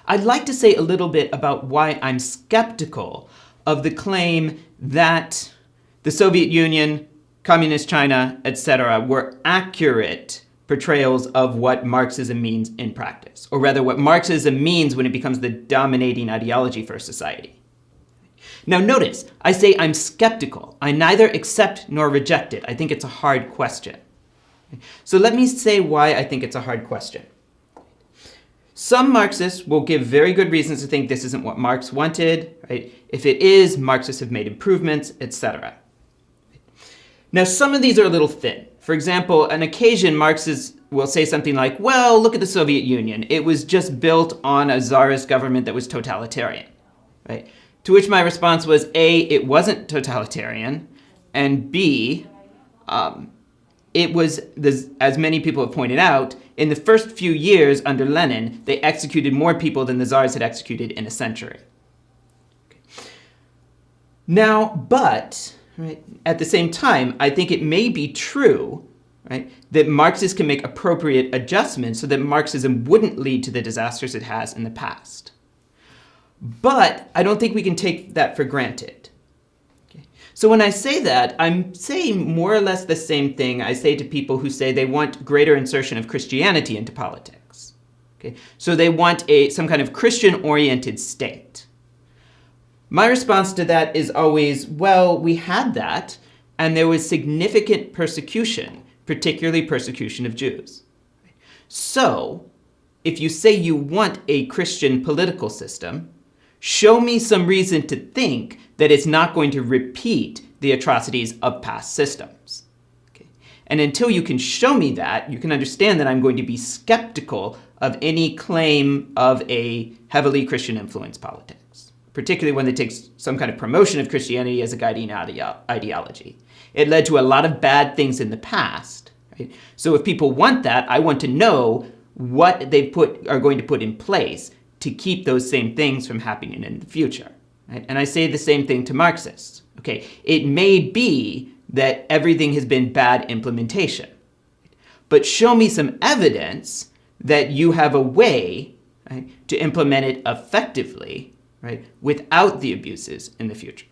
I'd like to say a little bit about why I'm skeptical of the claim that the Soviet Union, Communist China, etc. were accurate portrayals of what Marxism means in practice, or rather what Marxism means when it becomes the dominating ideology for society. Now notice, I say I'm skeptical. I neither accept nor reject it. I think it's a hard question. So let me say why I think it's a hard question. Some Marxists will give very good reasons to think this isn't what Marx wanted, right? If it is, Marxists have made improvements, etc. Now some of these are a little thin. For example, on occasion, Marxists will say something like, well, look at the Soviet Union. It was just built on a czarist government that was totalitarian, right? To which my response was, A, it wasn't totalitarian, and B, it was, as many people have pointed out, in the first few years under Lenin, they executed more people than the czars had executed in a century. Okay. Now, but, right, at the same time, I think it may be true, right, that Marxists can make appropriate adjustments so that Marxism wouldn't lead to the disasters it has in the past. But I don't think we can take that for granted. Okay. So when I say that, I'm saying more or less the same thing I say to people who say they want greater insertion of Christianity into politics. Okay. So they want some kind of Christian-oriented state. My response to that is always, well, we had that, and there was significant persecution, particularly persecution of Jews. So if you say you want a Christian political system, show me some reason to think that it's not going to repeat the atrocities of past systems. Okay. And until you can show me that, you can understand that I'm going to be skeptical of any claim of a heavily Christian-influenced politics, particularly when it takes some kind of promotion of Christianity as a guiding ideology. It led to a lot of bad things in the past. Right? So if people want that, I want to know what they are going to put in place to keep those same things from happening in the future. Right? And I say the same thing to Marxists. Okay, it may be that everything has been bad implementation, but show me some evidence that you have a way, right, to implement it effectively, right, without the abuses in the future.